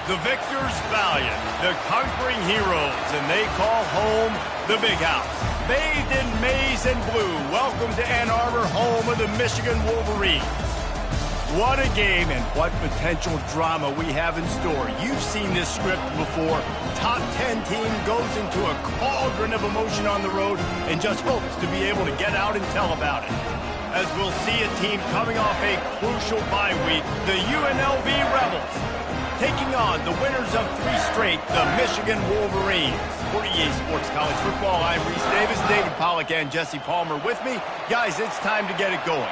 The victors valiant, the conquering heroes, and they call home the Big House. Bathed in maize and blue, welcome to Ann Arbor, home of the Michigan Wolverines. What a game and what potential drama we have in store. You've seen this script before. Top 10 team goes into a cauldron of emotion on the road and just hopes to be able to get out and tell about it. As we'll see a team coming off a crucial bye week, the UNLV Rebels, taking on the winners of 3 straight, the Michigan Wolverines. For EA Sports College Football, I'm Reese Davis, David Pollack, and Jesse Palmer with me. Guys, it's time to get it going.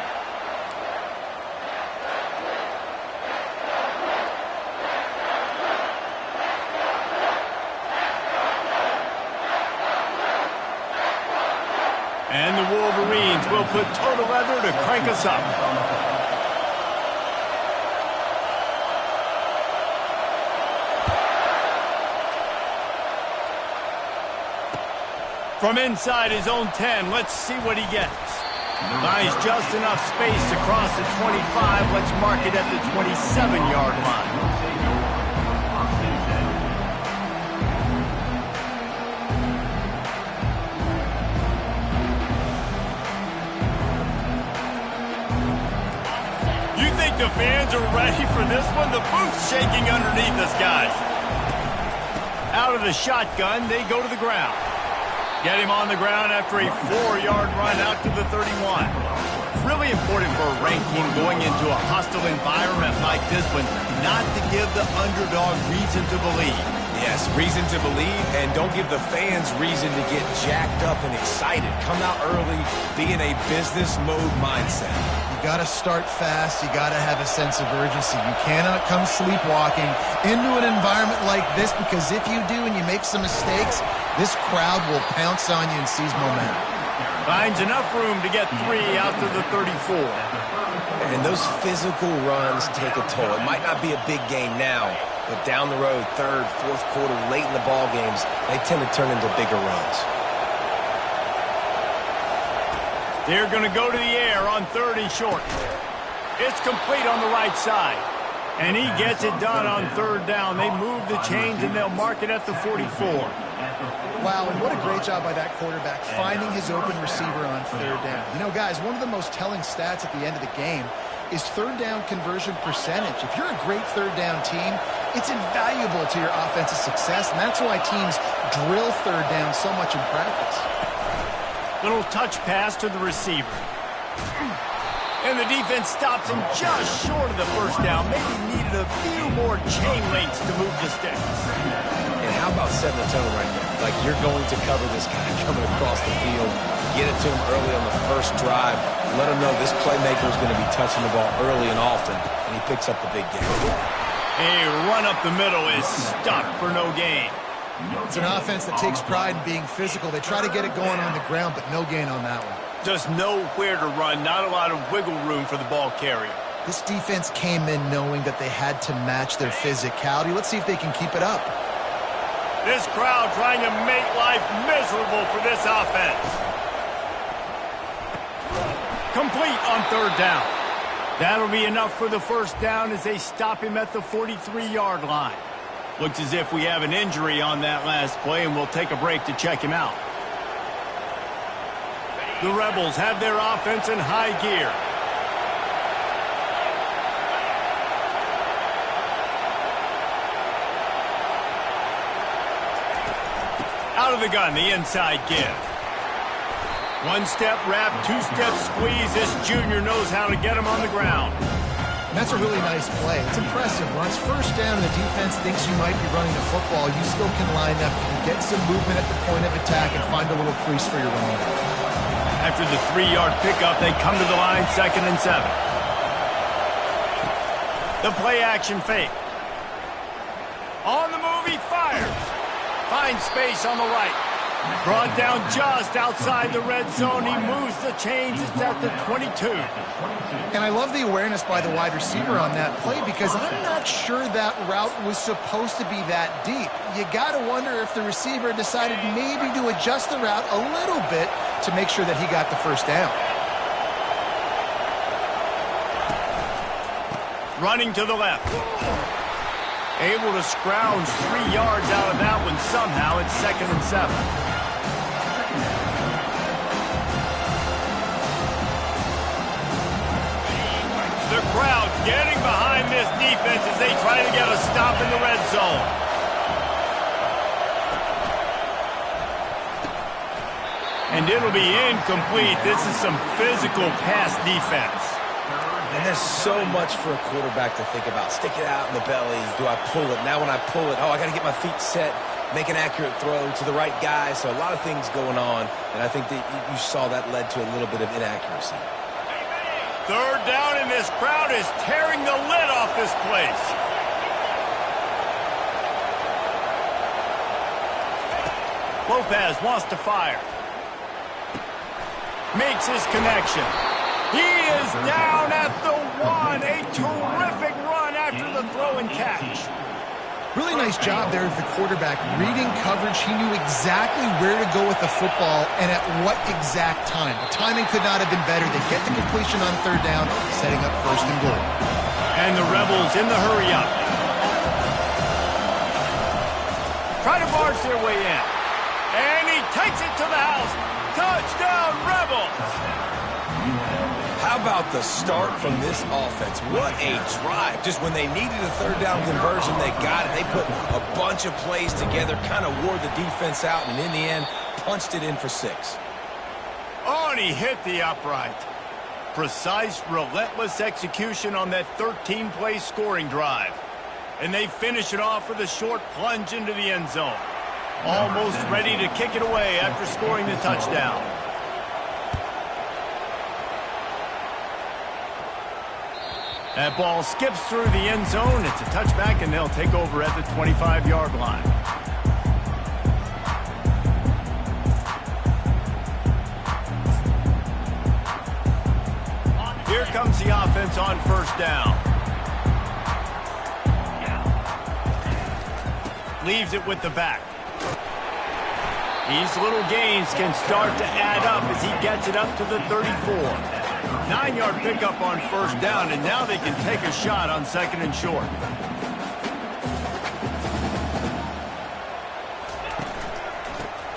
And the Wolverines will put total leather to crank us up. From inside his own 10, let's see what he gets. Finds just enough space to cross the 25. Let's mark it at the 27-yard line. You think the fans are ready for this one? The booth's shaking underneath us, guys. Out of the shotgun, they go to the ground. Get him on the ground after a 4-yard run out to the 31. It's really important for a ranked team going into a hostile environment like this one not to give the underdog reason to believe. Yes, reason to believe, and don't give the fans reason to get jacked up and excited. Come out early, be in a business mode mindset. You got to start fast. You got to have a sense of urgency. You cannot come sleepwalking into an environment like this, because if you do and you make some mistakes, this crowd will pounce on you and seize momentum. Finds enough room to get 3 out to the 34. And those physical runs take a toll. It might not be a big game now, but down the road, 3rd, 4th quarter, late in the ball games, they tend to turn into bigger runs. They're going to go to the air on 3rd and short. It's complete on the right side. And he gets it done on 3rd down. They move the chains, and they'll mark it at the 44. Wow, and what a great job by that quarterback, finding his open receiver on 3rd down. You know, guys, one of the most telling stats at the end of the game is 3rd down conversion percentage. If you're a great 3rd down team, it's invaluable to your offensive success, and that's why teams drill 3rd down so much in practice. Little touch pass to the receiver. And the defense stops him just short of the 1st down. Maybe needed a few more chain links to move the sticks. And how about setting the tone right there? Like, you're going to cover this guy coming across the field. Get it to him early on the 1st drive. Let him know this playmaker is going to be touching the ball early and often, and he picks up the big game. A run up the middle is stuck for no gain. It's an offense that takes pride in being physical. They try to get it going on the ground, but no gain on that one. Just nowhere to run, not a lot of wiggle room for the ball carrier. This defense came in knowing that they had to match their physicality. Let's see if they can keep it up. This crowd trying to make life miserable for this offense. Complete on 3rd down. That'll be enough for the 1st down as they stop him at the 43-yard line. Looks as if we have an injury on that last play, and we'll take a break to check him out. The Rebels have their offense in high gear. Out of the gun, the inside give. 1-step wrap, 2-step squeeze. This junior knows how to get him on the ground. And that's a really nice play. It's impressive. When it's 1st down and the defense thinks you might be running the football, you still can line up. You can get some movement at the point of attack and find a little crease for your running back. After the 3-yard pickup, they come to the line, 2nd and 7. The play action fake. On the move, he fires. Finds space on the right. Brought down just outside the red zone. He moves the chains. It's at the 22. And I love the awareness by the wide receiver on that play, because I'm not sure that route was supposed to be that deep. You got to wonder if the receiver decided maybe to adjust the route a little bit to make sure that he got the 1st down. Running to the left. Able to scrounge 3 yards out of that one somehow. It's 2nd and 7. The crowd getting behind this defense as they try to get a stop in the red zone. And it'll be incomplete. This is some physical pass defense. And there's so much for a quarterback to think about. Stick it out in the belly. Do I pull it? Now when I pull it, I got to get my feet set, make an accurate throw to the right guy. So a lot of things going on, and I think that you saw that led to a little bit of inaccuracy. 3rd down, and this crowd is tearing the lid off this place. Lopez wants to fire. Makes his connection. He is down at the 1. A terrific run after the throw and catch. Really nice job there of the quarterback. Reading coverage, he knew exactly where to go with the football and at what exact time. The timing could not have been better. They get the completion on 3rd down, setting up 1st and goal. And the Rebels in the hurry up. Try to barge their way in. And he takes it to the house. Touchdown, Rebels! How about the start from this offense? What a drive. Just when they needed a 3rd down conversion, they got it. They put a bunch of plays together, kind of wore the defense out, and in the end, punched it in for 6. Oh, and he hit the upright. Precise, relentless execution on that 13-play scoring drive. And they finish it off with a short plunge into the end zone. Almost ready to kick it away after scoring the touchdown. That ball skips through the end zone. It's a touchback, and they'll take over at the 25-yard line. Here comes the offense on 1st down. Leaves it with the back. These little gains can start to add up as he gets it up to the 34. 9-yard pickup on 1st down, and now they can take a shot on 2nd and short.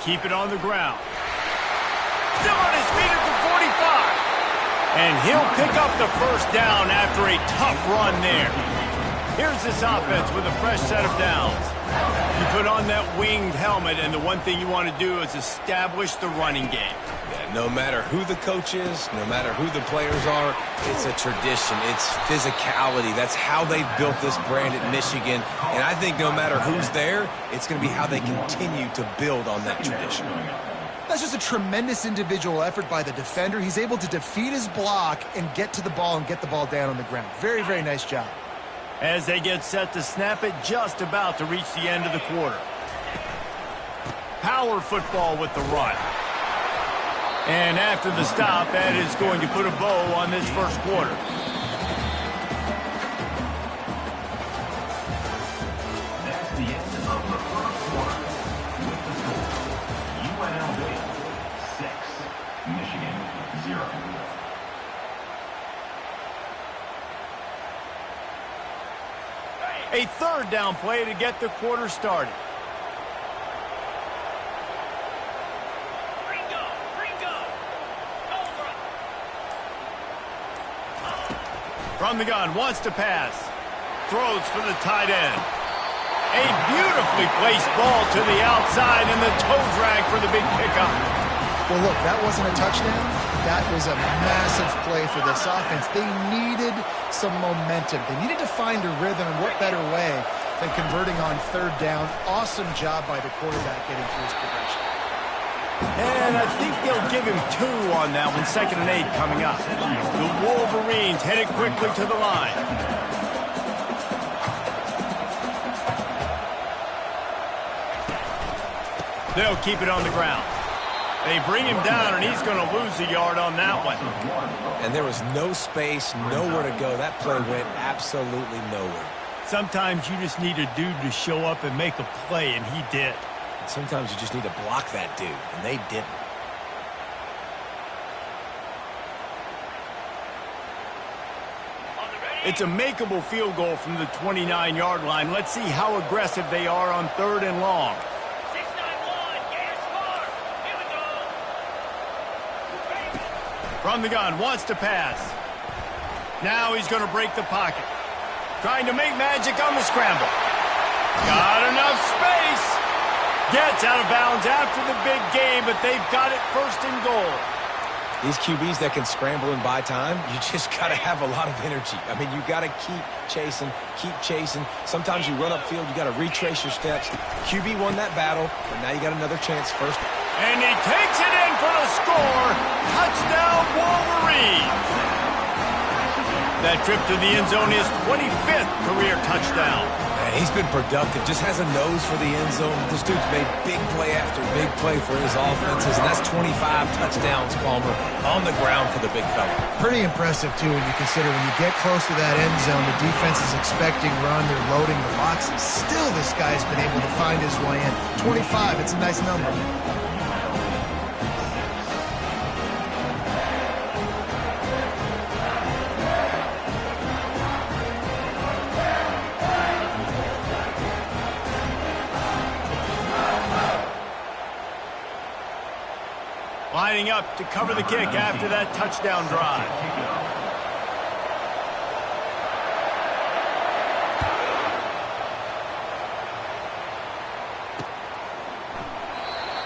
Keep it on the ground. Still on his feet at the 45. And he'll pick up the 1st down after a tough run there. Here's this offense with a fresh set of downs. You put on that winged helmet, and the one thing you want to do is establish the running game. Yeah, no matter who the coach is, no matter who the players are, it's a tradition. It's physicality. That's how they built this brand at Michigan. And I think no matter who's there, it's going to be how they continue to build on that tradition. That's just a tremendous individual effort by the defender. He's able to defeat his block and get to the ball and get the ball down on the ground. Very, very nice job. As they get set to snap it, just about to reach the end of the quarter. Power football with the run. And after the stop, that is going to put a bow on this 1st quarter. That's the end of the 1st quarter. With the score, UNLV 6, Michigan 0. A 3rd down play to get the quarter started. From the gun, wants to pass. Throws for the tight end. A beautifully placed ball to the outside, and the toe drag for the big pickup. Well, look, that wasn't a touchdown. That was a massive play for this offense. They needed some momentum. They needed to find a rhythm, and what better way than converting on 3rd down. Awesome job by the quarterback getting through his progression. And I think they'll give him 2 on that one. 2nd and 8 coming up. The Wolverines headed quickly to the line. They'll keep it on the ground. They bring him down, and he's going to lose a yard on that one. And there was no space, nowhere to go. That play went absolutely nowhere. Sometimes you just need a dude to show up and make a play, and he did. Sometimes you just need to block that dude, and they didn't. It's a makeable field goal from the 29-yard line. Let's see how aggressive they are on 3rd and long. 691, get your score. Here we go. From the gun, wants to pass. Now he's going to break the pocket. Trying to make magic on the scramble. Got enough space. Gets out of bounds after the big game, but they've got it 1st and goal. These QBs that can scramble and buy time, you just got to have a lot of energy. I mean, you got to keep chasing, keep chasing. Sometimes you run upfield, you got to retrace your steps. QB won that battle, but now you got another chance first. And he takes it in for the score. Touchdown, Wolverines. That trip to the end zone is 25th career touchdown. Man, he's been productive, just has a nose for the end zone. This dude's made big play after big play for his offenses, and that's 25 touchdowns, Palmer, on the ground for the big fella. Pretty impressive, too, when you consider when you get close to that end zone, the defense is expecting run, they're loading the boxes. Still, this guy's been able to find his way in. 25, it's a nice number. Lining up to cover the kick after that touchdown drive.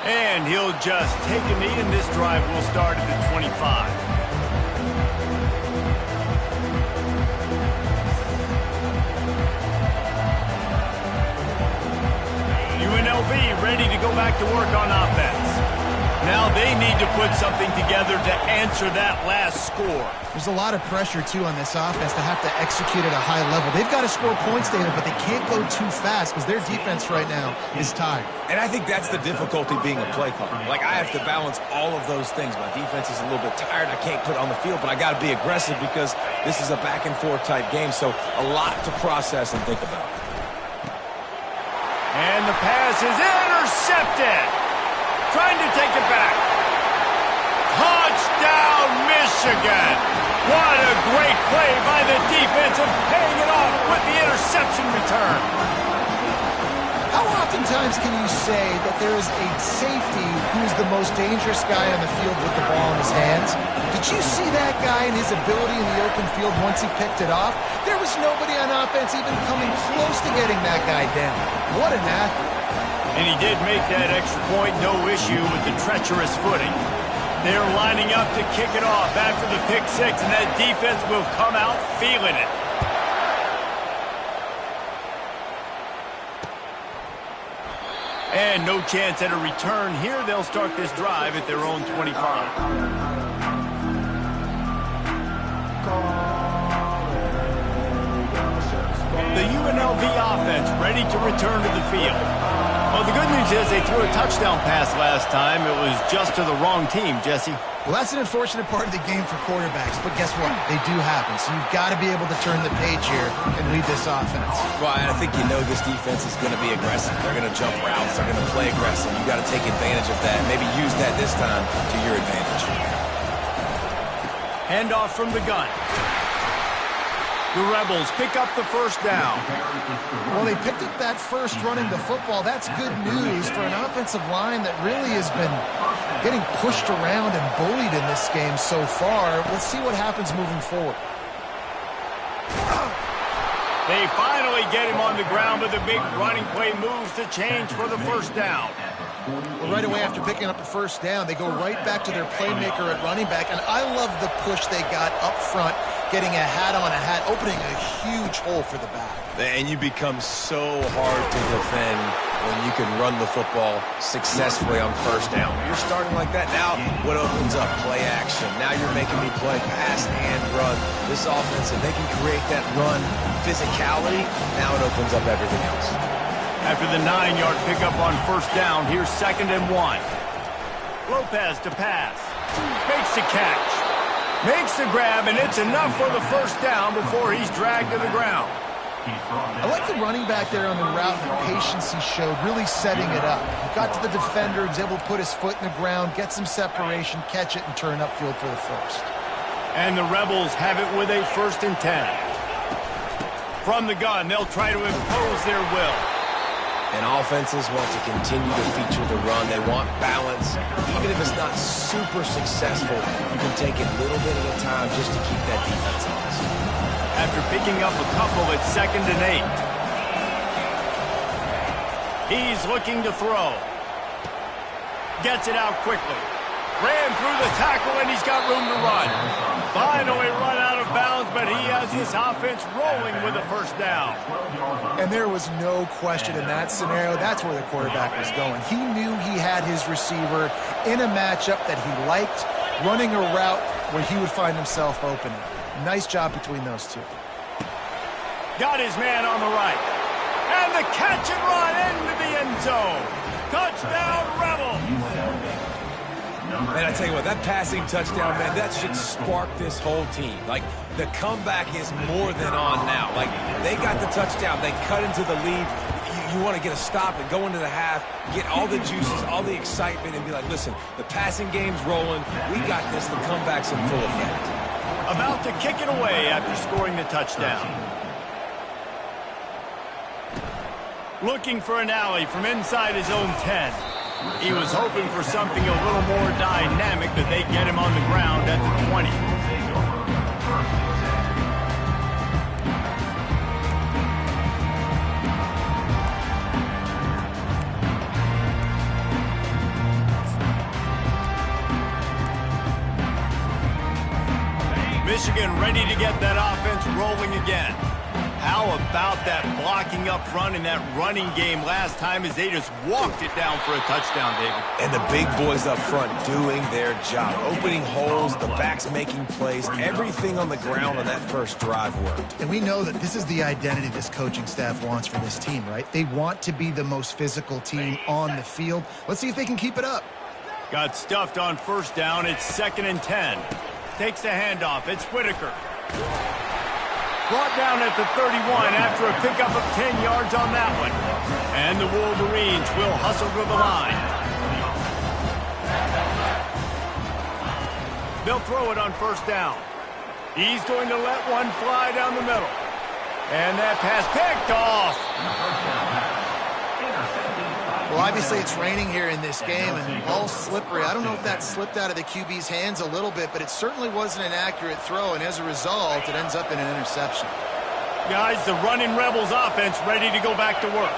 And he'll just take a knee, and this drive will start at the 25. UNLV ready to go back to work on offense. Now they need to put something together to answer that last score. There's a lot of pressure, too, on this offense to have to execute at a high level. They've got to score points, David, but they can't go too fast because their defense right now is tired. And I think that's the difficulty being a play caller. Like, I have to balance all of those things. My defense is a little bit tired. I can't put it on the field, but I got to be aggressive because this is a back-and-forth type game, so a lot to process and think about. And the pass is intercepted. Trying to take it back. Touchdown, Michigan. What a great play by the defense and paying it off with the interception return. How oftentimes can you say that there is a safety who's the most dangerous guy on the field with the ball in his hands? Did you see that guy and his ability in the open field once he picked it off? There was nobody on offense even coming close to getting that guy down. What an athlete. And he did make that extra point, no issue with the treacherous footing. They're lining up to kick it off after the pick six, and that defense will come out feeling it. And no chance at a return here. They'll start this drive at their own 25. The UNLV offense ready to return to the field. Well, the good news is they threw a touchdown pass last time. It was just to the wrong team, Jesse. Well, that's an unfortunate part of the game for quarterbacks, but guess what? They do happen, so you've got to be able to turn the page here and lead this offense. Well, I think you know this defense is going to be aggressive. They're going to jump routes. They're going to play aggressive. You've got to take advantage of that. Maybe use that this time to your advantage. Handoff from the gun. The Rebels pick up the first down. Well, they picked up that first running the football. That's good news for an offensive line that really has been getting pushed around and bullied in this game so far. We'll see what happens moving forward. They finally get him on the ground, but the big running play moves to change for the first down. Well, right away after picking up the first down, they go right back to their playmaker at running back, and I love the push they got up front, getting a hat on a hat, opening a huge hole for the back. And you become so hard to defend when you can run the football successfully on first down. You're starting like that. Now what opens up? Play action. Now you're making me play pass and run. This offense, if they can create that run physicality, now it opens up everything else. After the 9-yard pickup on first down, here's 2nd and 1. Lopez to pass. Makes the catch. Makes the grab, and it's enough for the first down before he's dragged to the ground. I like the running back there on the route and the patience he showed, really setting it up. He got to the defender, was able to put his foot in the ground, get some separation, catch it, and turn upfield for the first. And the Rebels have it with a 1st and 10. From the gun, they'll try to impose their will. And offenses want to continue to feature the run. They want balance. Even if it's not super successful, you can take it little bit at a time just to keep that defense honest. After picking up a couple at 2nd and 8. He's looking to throw. Gets it out quickly. Ran through the tackle, and he's got room to run. Finally run out of bounds, but he has this offense rolling with a first down. And there was no question in that scenario. That's where the quarterback was going. He knew he had his receiver in a matchup that he liked, running a route where he would find himself open. Nice job between those two. Got his man on the right. And the catch and run into the end zone. Touchdown, Rebels. Man, I tell you what, that passing touchdown, man, that should spark this whole team. Like, the comeback is more than on now. Like, they got the touchdown. They cut into the lead. You want to get a stop and go into the half, get all the juices, all the excitement, and be like, listen, the passing game's rolling. We got this. The comeback's in full effect. About to kick it away after scoring the touchdown. Looking for an alley from inside his own 10. He was hoping for something a little more dynamic, that they get him on the ground at the 20. Michigan ready to get that offense rolling again. How about that blocking up front and that running game last time as they just walked it down for a touchdown, David? And the big boys up front doing their job, opening holes, the backs making plays, everything on the ground on that first drive worked. And we know that this is the identity this coaching staff wants for this team, right? They want to be the most physical team on the field. Let's see if they can keep it up. Got stuffed on first down. It's 2nd and 10. Takes the handoff. It's Whitaker. Brought down at the 31 after a pickup of 10 yards on that one. And the Wolverines will hustle to the line. They'll throw it on first down. He's going to let one fly down the middle. And that pass picked off. Well, obviously it's raining here in this game and all slippery. I don't know if that slipped out of the QB's hands a little bit, but it certainly wasn't an accurate throw, and as a result, it ends up in an interception. Guys, the running Rebels offense ready to go back to work.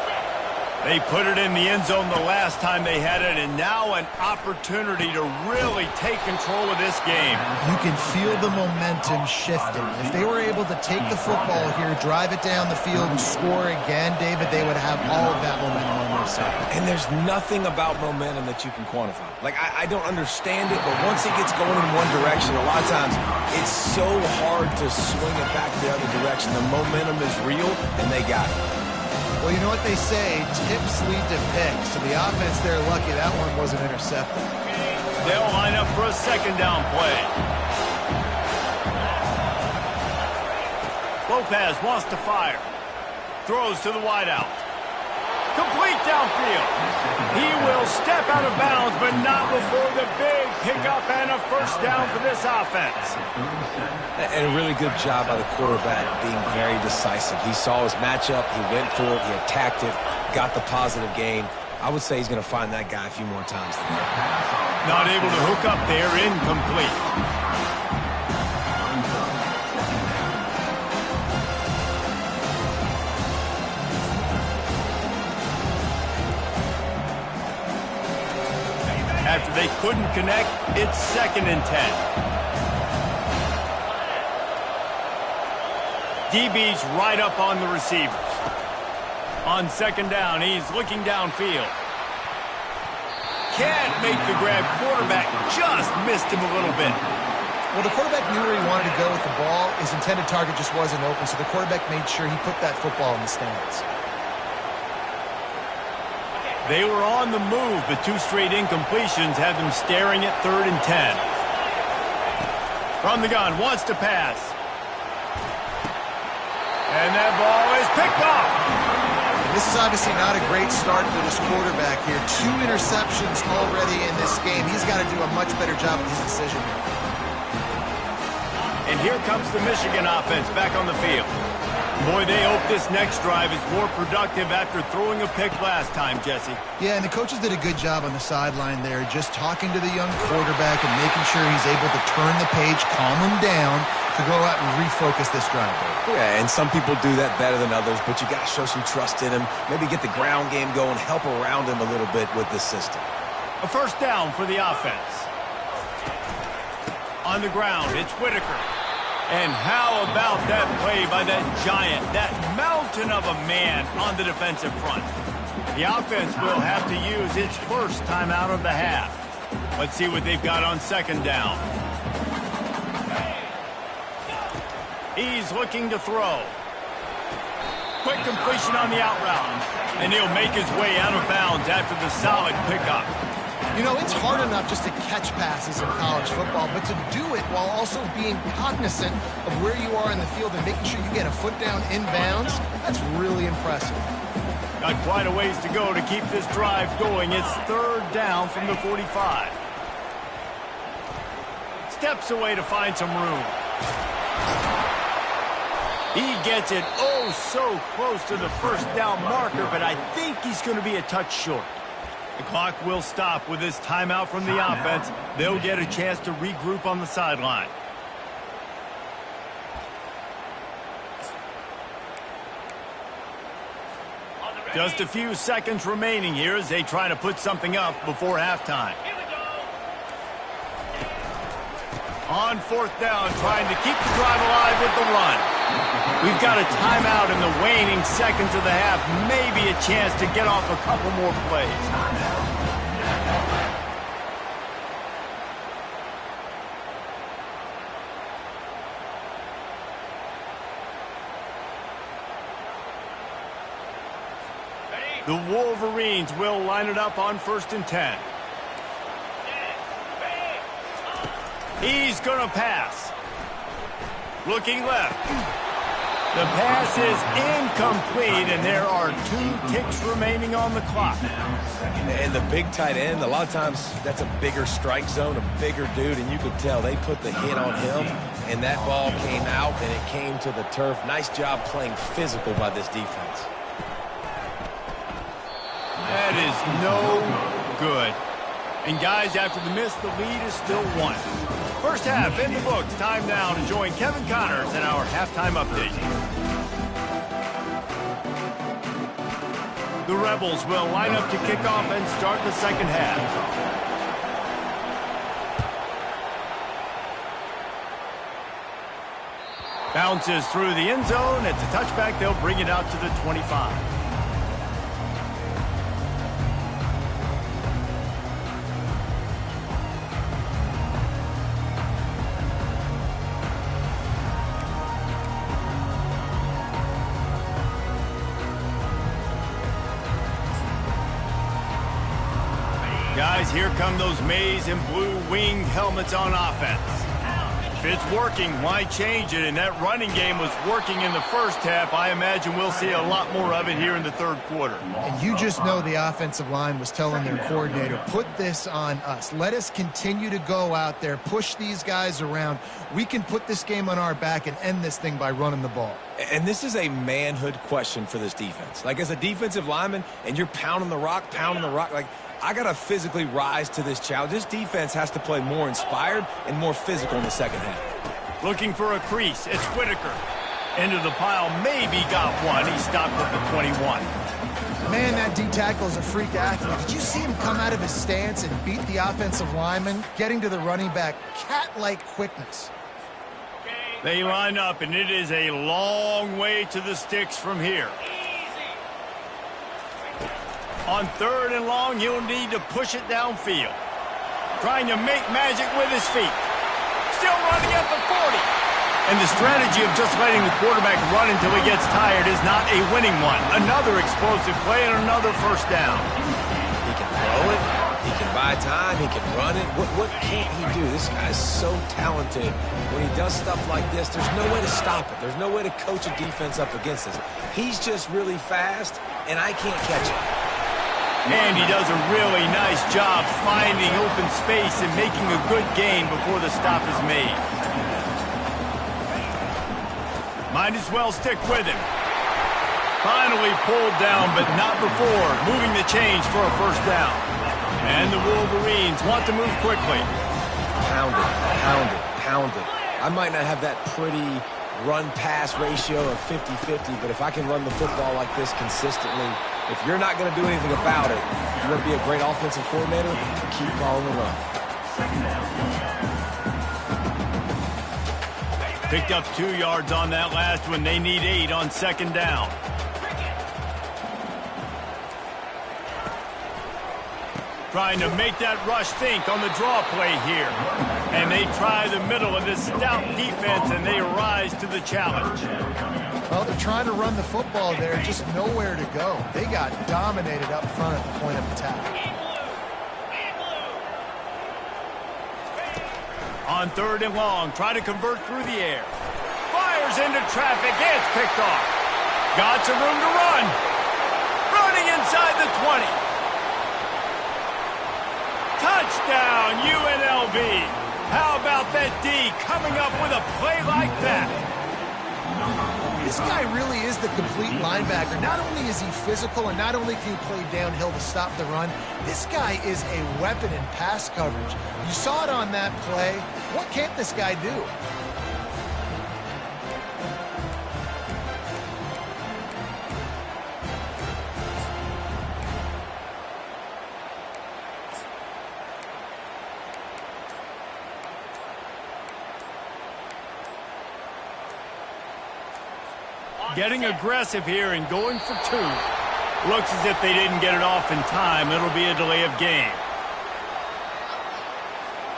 They put it in the end zone the last time they had it, and now an opportunity to really take control of this game. You can feel the momentum shifting. If they were able to take the football here, drive it down the field, and score again, David, they would have all of that momentum on their side. And there's nothing about momentum that you can quantify. Like, I don't understand it, but once it gets going in one direction, a lot of times it's so hard to swing it back the other direction. The momentum is real, and they got it. Well, you know what they say, tips lead to picks. So the offense, they're lucky that one wasn't intercepted. They'll line up for a 2nd down play. Lopez wants to fire. Throws to the wideout. Complete downfield. He will step out of bounds, but not before the big pickup and a first down for this offense. And a really good job by the quarterback being very decisive. He saw his matchup, he went for it, he attacked it, got the positive gain. I would say he's going to find that guy a few more times today. Not able to hook up there, incomplete. After they couldn't connect, it's 2nd and 10. DB's right up on the receivers. On 2nd down, he's looking downfield. Can't make the grab. Quarterback just missed him a little bit. Well, the quarterback knew where he wanted to go with the ball. His intended target just wasn't open, so the quarterback made sure he put that football in the stands. They were on the move, but 2 straight incompletions had them staring at 3rd and 10. From the gun, wants to pass. And that ball is picked off. And this is obviously not a great start for this quarterback here. 2 interceptions already in this game. He's got to do a much better job with his decision here. And here comes the Michigan offense back on the field. Boy, they hope this next drive is more productive after throwing a pick last time, Jesse. Yeah, and the coaches did a good job on the sideline there, just talking to the young quarterback and making sure he's able to turn the page, calm him down, to go out and refocus this drive. Yeah, and some people do that better than others, but you got to show some trust in him. Maybe get the ground game going, help around him a little bit with this system. A first down for the offense. On the ground, it's Whitaker. And how about that play by that giant, that mountain of a man on the defensive front? The offense will have to use its first timeout of the half. Let's see what they've got on second down. He's looking to throw. Quick completion on the out route. And he'll make his way out of bounds after the solid pickup. You know, it's hard enough just to catch passes in college football, but to do it while also being cognizant of where you are in the field and making sure you get a foot down inbounds, that's really impressive. Got quite a ways to go to keep this drive going. It's third down from the 45. Steps away to find some room. He gets it oh so close to the first down marker, but I think he's going to be a touch short. The clock will stop with this timeout from the offense. They'll get a chance to regroup on the sideline. Just a few seconds remaining here as they try to put something up before halftime. On fourth down, trying to keep the drive alive with the run. We've got a timeout in the waning seconds of the half. Maybe a chance to get off a couple more plays. The Wolverines will line it up on 1st and 10. He's going to pass. Looking left. The pass is incomplete, and there are 2 ticks remaining on the clock. And the big tight end, a lot of times that's a bigger strike zone, a bigger dude, and you could tell they put the hit on him, and that ball came out, and it came to the turf. Nice job playing physical by this defense. That is no good. And guys, after the miss, the lead is still 1. First half in the books. Time now to join Kevin Connors in our halftime update. The Rebels will line up to kick off and start the second half. Bounces through the end zone. It's a touchback. They'll bring it out to the 25. Guys, here come those maize and blue winged helmets on offense. If it's working, why change it? And that running game was working in the first half. I imagine we'll see a lot more of it here in the third quarter. And you just know the offensive line was telling their coordinator, put this on us. Let us continue to go out there, push these guys around. We can put this game on our back and end this thing by running the ball. And this is a manhood question for this defense. Like, as a defensive lineman, and you're pounding the rock, like, I got to physically rise to this challenge. This defense has to play more inspired and more physical in the second half. Looking for a crease. It's Whitaker. Into the pile. Maybe got one. He stopped at the 21. Man, that D-tackle is a freak athlete. Did you see him come out of his stance and beat the offensive lineman, getting to the running back? Cat-like quickness. They line up, and it is a long way to the sticks from here. On 3rd and long, he'll need to push it downfield. Trying to make magic with his feet. Still running at the 40. And the strategy of just letting the quarterback run until he gets tired is not a winning one. Another explosive play and another first down. He can throw it. He can buy time. He can run it. What can't he do? This guy's so talented. When he does stuff like this, there's no way to stop it. There's no way to coach a defense up against this. He's just really fast, and I can't catch him. And he does a really nice job finding open space and making a good gain before the stop is made. Might as well stick with him. Finally pulled down, but not before moving the chains for a first down. And the Wolverines want to move quickly. Pound it, pound it, pound it. I might not have that pretty run-pass ratio of 50-50, but if I can run the football like this consistently, if you're not going to do anything about it, if you want to be a great offensive coordinator, keep calling the run. Picked up 2 yards on that last one. They need 8 on second down. Trying to make that rush think on the draw play here. And they try the middle of this stout defense, and they rise to the challenge. Well, they're trying to run the football there, just nowhere to go. They got dominated up front at the point of attack. On 3rd and long, try to convert through the air. Fires into traffic, it's picked off. Got some room to run. Running inside the 20. Touchdown, UNLV. How about that D coming up with a play like that? This guy really is the complete linebacker. Not only is he physical, and not only can he play downhill to stop the run, this guy is a weapon in pass coverage. You saw it on that play. What can't this guy do? Getting aggressive here and going for 2. Looks as if they didn't get it off in time. It'll be a delay of game.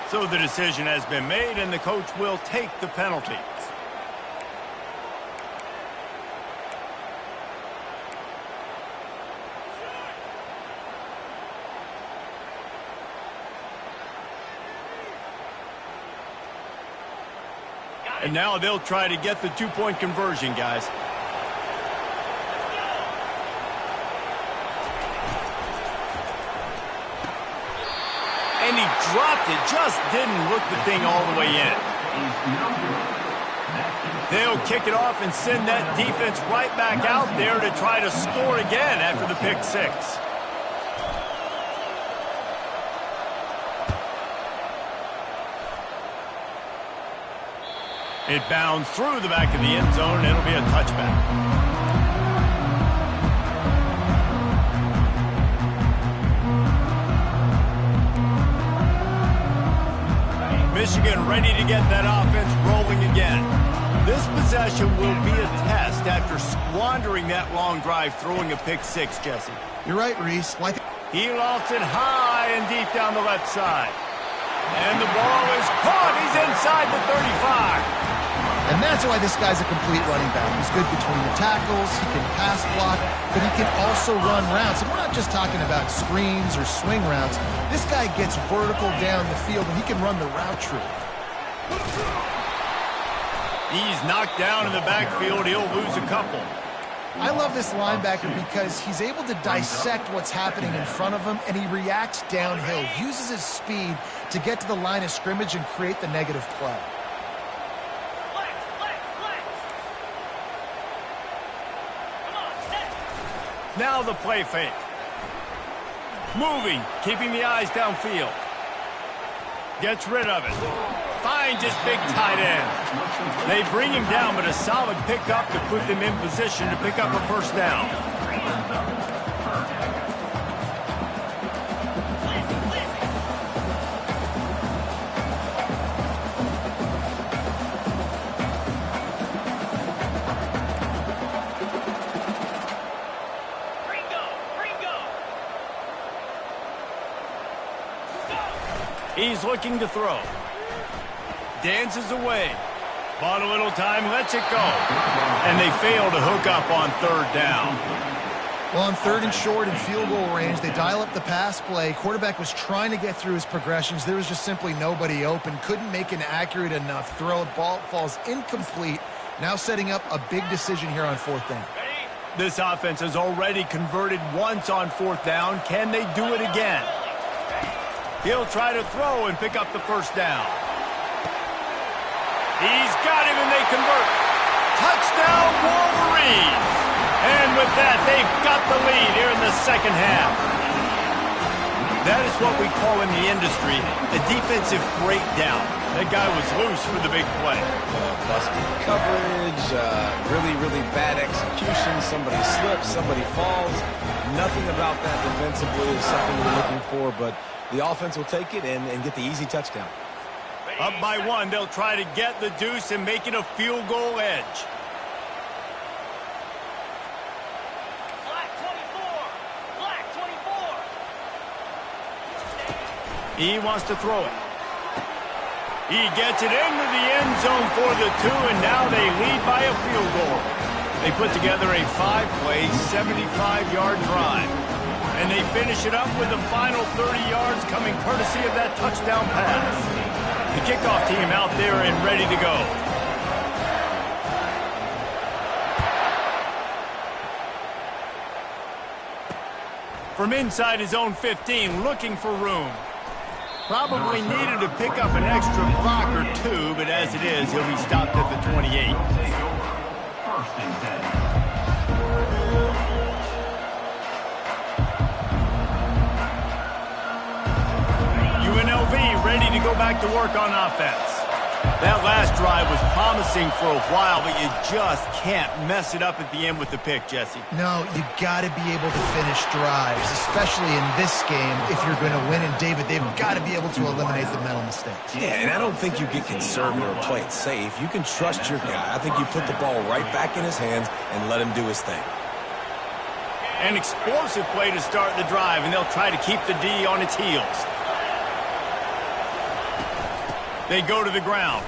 So the decision has been made, and the coach will take the penalty. And now they'll try to get the 2-point conversion, guys. And he dropped it, just didn't look the thing all the way in. They'll kick it off and send that defense right back out there to try to score again after the pick 6. It bounds through the back of the end zone, and it'll be a touchback. Michigan ready to get that offense rolling again. This possession will be a test after squandering that long drive, throwing a pick 6, Jesse. You're right, Reese. He lofts it high and deep down the left side. And the ball is caught. He's inside the 35. And that's why this guy's a complete running back. He's good between the tackles, he can pass block, but he can also run routes. And we're not just talking about screens or swing routes. This guy gets vertical down the field, and he can run the route tree. He's knocked down in the backfield. He'll lose a couple. I love this linebacker because he's able to dissect what's happening in front of him, and he reacts downhill, uses his speed to get to the line of scrimmage and create the negative play. Now the play fake. Moving, keeping the eyes downfield. Gets rid of it. Finds his big tight end. They bring him down, but a solid pickup to put them in position to pick up a first down. He's looking to throw. Dances away. Bought a little time, lets it go. And they fail to hook up on 3rd down. Well, on 3rd and short in field goal range, they dial up the pass play. Quarterback was trying to get through his progressions. There was just simply nobody open. Couldn't make an accurate enough throw. Ball falls incomplete. Now setting up a big decision here on 4th down. This offense has already converted once on 4th down. Can they do it again? He'll try to throw and pick up the first down. He's got him, and they convert. Touchdown, Wolverines! And with that, they've got the lead here in the second half. That is what we call in the industry a defensive breakdown. That guy was loose for the big play. Busted coverage, really, really bad execution. Somebody slips, somebody falls. Nothing about that defensively is something we're looking for, but the offense will take it and get the easy touchdown. Up by one, they'll try to get the deuce and make it a field goal edge. Black 24. Black 24. He wants to throw it. He gets it into the end zone for the 2, and now they lead by a field goal. They put together a 5-play, 75-yard drive. And they finish it up with the final 30 yards coming courtesy of that touchdown pass. The kickoff team out there and ready to go. From inside his own 15, looking for room. Probably needed to pick up an extra block or 2, but as it is, he'll be stopped at the 28. First and 10. UNLV ready to go back to work on offense. That last drive was promising for a while, but you just can't mess it up at the end with the pick, Jesse. No, you got to be able to finish drives, especially in this game if you're going to win. And, David, they've got to be able to eliminate the mental mistakes. Yeah, and I don't think you get conservative or play it safe. You can trust your guy. I think you put the ball right back in his hands and let him do his thing. An explosive play to start the drive, and they'll try to keep the D on its heels. They go to the ground.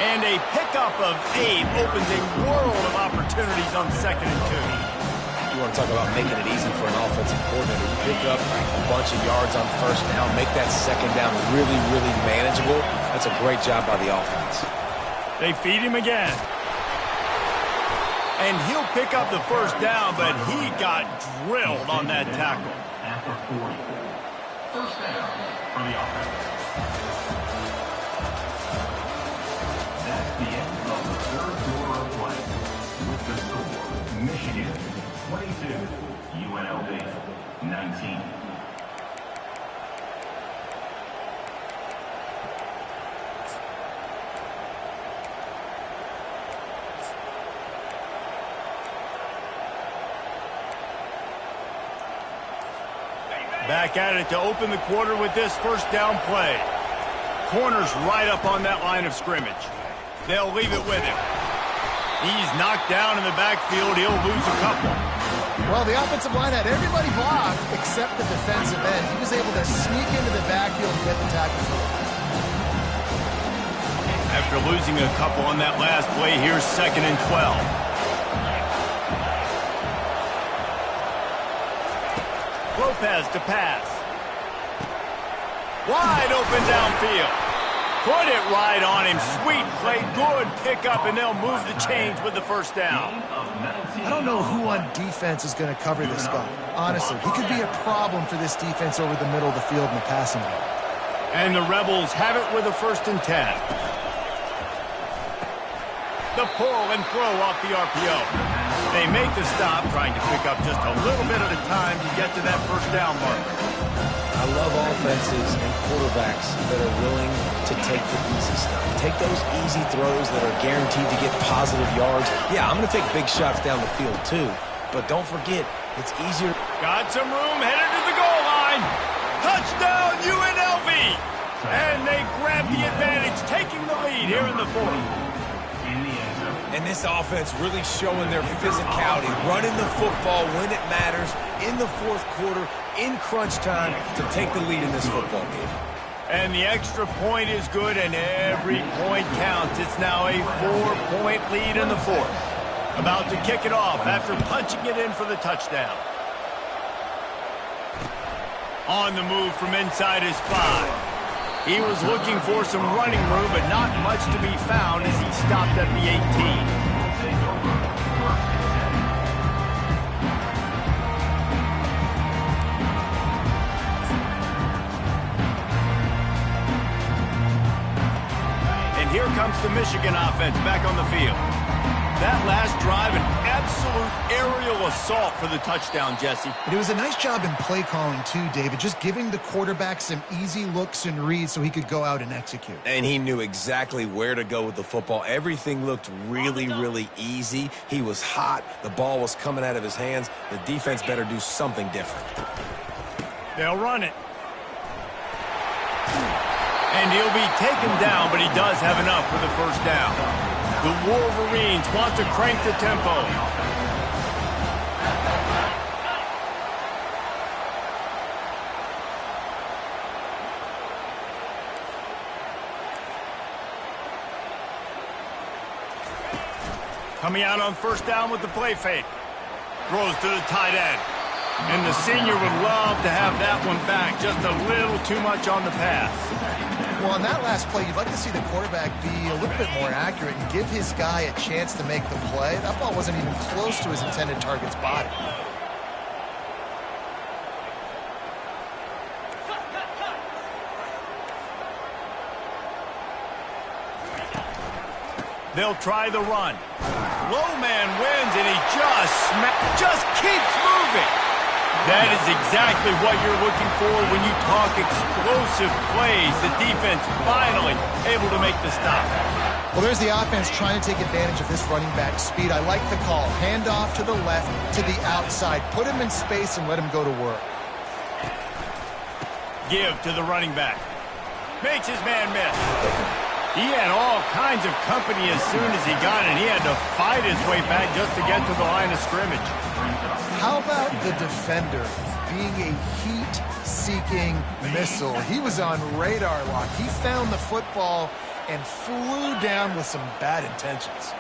And a pickup of 8 opens a world of opportunities on 2nd and 2. You want to talk about making it easy for an offensive coordinator. You pick up a bunch of yards on first down, make that second down really, really manageable. That's a great job by the offense. They feed him again. And he'll pick up the first down, but he got drilled on that tackle. After 40. First down for the offense. That's the end of the third quarter of play. With the score, Michigan 22, UNLV 19. Back at it to open the quarter with this first down play. Corner's right up on that line of scrimmage. They'll leave it with him. He's knocked down in the backfield. He'll lose a couple. Well, the offensive line had everybody blocked except the defensive end. He was able to sneak into the backfield and get the tackle. After losing a couple on that last play, here's 2nd and 12. Lopez to pass. Wide open downfield. Put it right on him. Sweet play. Good pickup, and they'll move the chains with the first down. I don't know who on defense is going to cover this guy. Honestly, he could be a problem for this defense over the middle of the field in the passing game. And the Rebels have it with a 1st and 10. The pull and throw off the RPO. They make the stop, trying to pick up just a little bit at a time to get to that first down mark. I love offenses and quarterbacks that are willing to take the easy stuff. Take those easy throws that are guaranteed to get positive yards. Yeah, I'm going to take big shots down the field too, but don't forget, it's easier. Got some room, headed to the goal line. Touchdown, UNLV! And they grab the advantage, taking the lead here in the 4th. And this offense really showing their physicality, running the football when it matters, in the 4th quarter, in crunch time, to take the lead in this football game. And the extra point is good, and every point counts. It's now a 4-point lead in the 4th. About to kick it off after punching it in for the touchdown. On the move from inside his 5. He was looking for some running room, but not much to be found as he stopped at the 18. And here comes comes the Michigan offense back on the field. That last drive, an absolute aerial assault for the touchdown, Jesse. And it was a nice job in play calling too, David, just giving the quarterback some easy looks and reads so he could go out and execute. And he knew exactly where to go with the football. Everything looked really, really easy. He was hot. The ball was coming out of his hands. The defense better do something different. They'll run it. And he'll be taken down, but he does have enough for the first down. The Wolverines want to crank the tempo. Coming out on first down with the play fake. Throws to the tight end. And the senior would love to have that one back. Just a little too much on the pass. Well, on that last play, you'd like to see the quarterback be a little bit more accurate and give his guy a chance to make the play. That ball wasn't even close to his intended target's body. They'll try the run. Low man wins, and he just keeps moving. That is exactly what you're looking for when you talk explosive plays. The defense finally able to make the stop. Well, there's the offense trying to take advantage of this running back speed. I like the call. Hand off to the left, to the outside. Put him in space and let him go to work. Give to the running back. Makes his man miss. He had all kinds of company as soon as he got it. He had to fight his way back just to get to the line of scrimmage. How about the defender being a heat-seeking missile? He was on radar lock. He found the football and flew down with some bad intentions.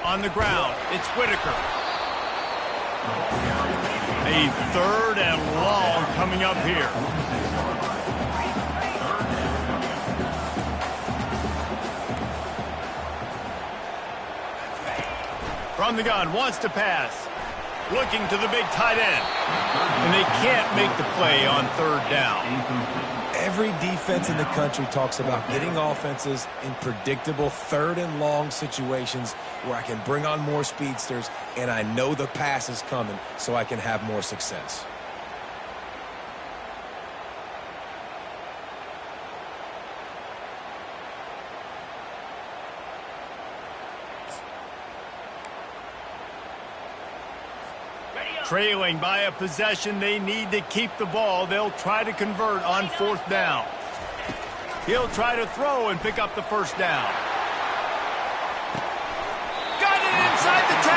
On the ground, it's Whitaker. A third and long coming up here. From the gun, wants to pass. Looking to the big tight end. And they can't make the play on third down. Every defense in the country talks about getting offenses in predictable third and long situations where I can bring on more speedsters and I know the pass is coming so I can have more success. Trailing by a possession, they need to keep the ball. They'll try to convert on fourth down. He'll try to throw and pick up the first down. Got it inside the 10.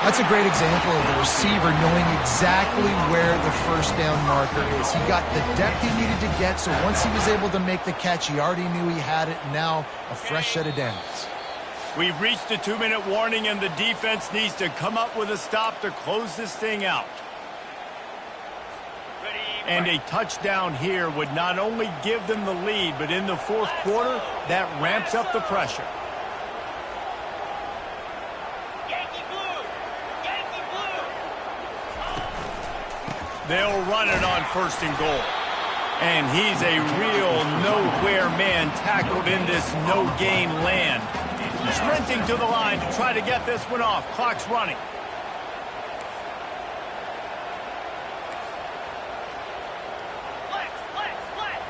That's a great example of the receiver knowing exactly where the first down marker is. He got the depth he needed to get, so once he was able to make the catch, he already knew he had it. Now a fresh set of downs. We've reached the 2-minute warning, and the defense needs to come up with a stop to close this thing out. And a touchdown here would not only give them the lead, but in the fourth quarter, that ramps up the pressure. Yankee blue! Yankee blue! They'll run it on first and goal. And he's a real nowhere man tackled in this no-gain land. Sprinting to the line to try to get this one off. Clock's running. Flex, flex, flex!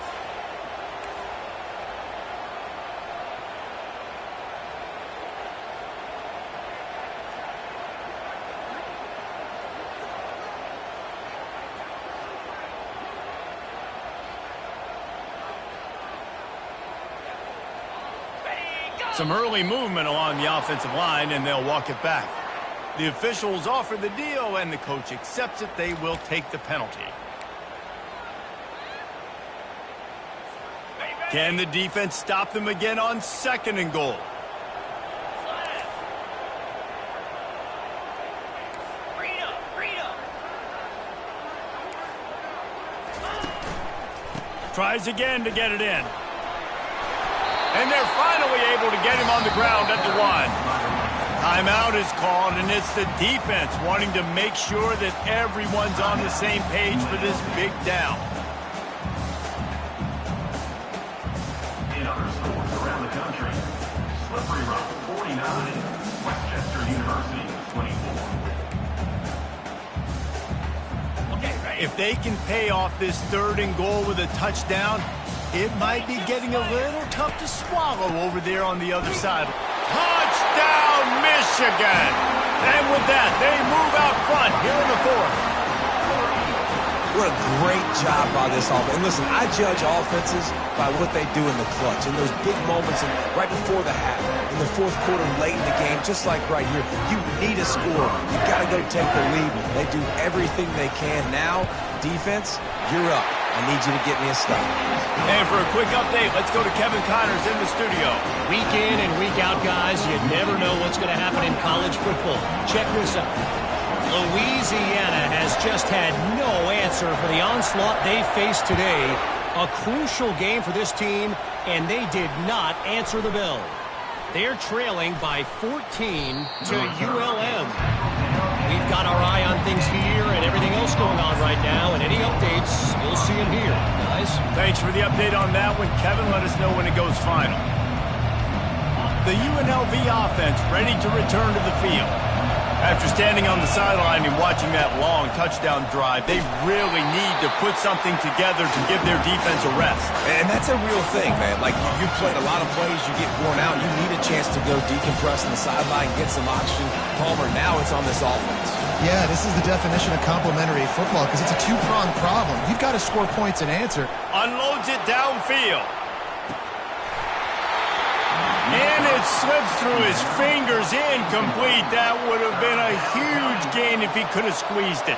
Some early movement along the offensive line, and they'll walk it back. The officials offer the deal, and the coach accepts it. They will take the penalty. Can the defense stop them again on second and goal? Tries again to get it in. And they're finally able to get him on the ground at the 1. Timeout is called, and it's the defense wanting to make sure that everyone's on the same page for this big down. In other schools around the country, Slippery Rock 49, Westchester University 24. If they can pay off this 3rd and goal with a touchdown, it might be getting a little tough to swallow over there on the other side. Touchdown, Michigan! And with that, they move out front here in the 4th. What a great job by this offense. And listen, I judge offenses by what they do in the clutch, in those big moments and right before the half, in the 4th quarter, late in the game, just like right here. You need a score. You got to go take the lead. They do everything they can. Now, defense, you're up. I need you to get me a stop. And for a quick update, let's go to Kevin Connors in the studio. Week in and week out, guys, you never know what's going to happen in college football. Check this out. Louisiana has just had no answer for the onslaught they faced today. A crucial game for this team, and they did not answer the bell. They're trailing by 14 to ULM. We've got our eye on things here and everything else going on right now, and any updates, you'll see them here, guys. Thanks for the update on that one, Kevin. Let us know when it goes final. The UNLV offense ready to return to the field. After standing on the sideline and watching that long touchdown drive, they really need to put something together to give their defense a rest. And that's a real thing, man. Like, you played a lot of plays, you get worn out, you need a chance to go decompress on the sideline, get some oxygen. Palmer, now it's on this offense. Yeah, this is the definition of complementary football because it's a two-pronged problem. You've got to score points and answer. Unloads it downfield. And it slips through his fingers, incomplete. That would have been a huge gain if he could have squeezed it.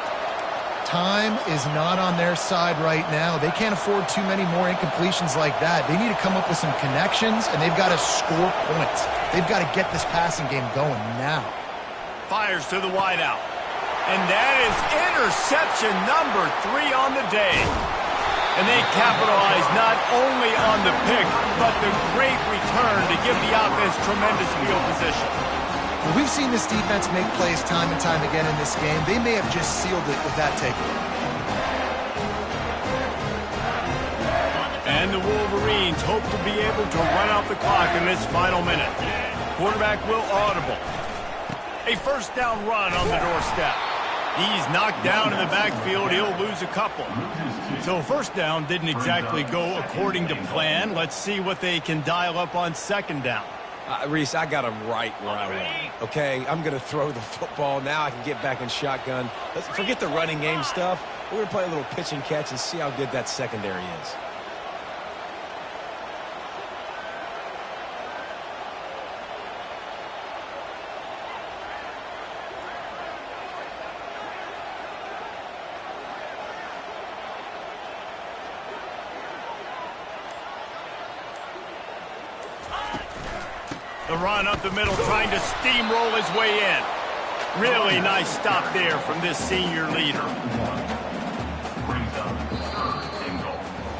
Time is not on their side right now. They can't afford too many more incompletions like that. They need to come up with some connections, and they've got to score points. They've got to get this passing game going now. Fires to the wideout. And that is interception number 3 on the day. And they capitalize not only on the pick, but the great return to give the offense tremendous field position. Well, we've seen this defense make plays time and time again in this game. They may have just sealed it with that takeaway. And the Wolverines hope to be able to run out the clock in this final minute. Quarterback will audible. A first down run on the doorstep. He's knocked down in the backfield. He'll lose a couple. So first down didn't exactly go according to plan. Let's see what they can dial up on second down. Reese, I got him right where I want. Okay, I'm going to throw the football. Now I can get back in shotgun. Let's forget the running game stuff. We're going to play a little pitch and catch and see how good that secondary is. The run up the middle, trying to steamroll his way in. Really nice stop there from this senior leader.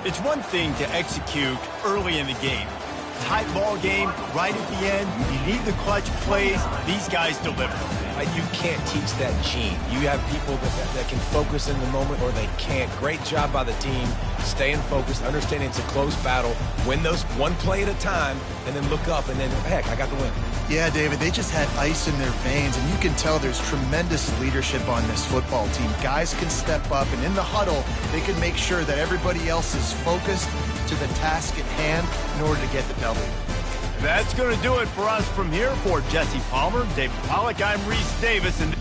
It's one thing to execute early in the game. Tight ball game, right at the end. You need the clutch plays. These guys deliver. You can't teach that gene. You have people that can focus in the moment or they can't. Great job by the team, staying focused, understanding it's a close battle, win those one play at a time, and then look up, and then, heck, I got the win. Yeah, David, they just had ice in their veins, and you can tell there's tremendous leadership on this football team. Guys can step up, and in the huddle, they can make sure that everybody else is focused to the task at hand in order to get the W. That's going to do it for us from here. For Jesse Palmer, David Pollack, I'm Reese Davis, and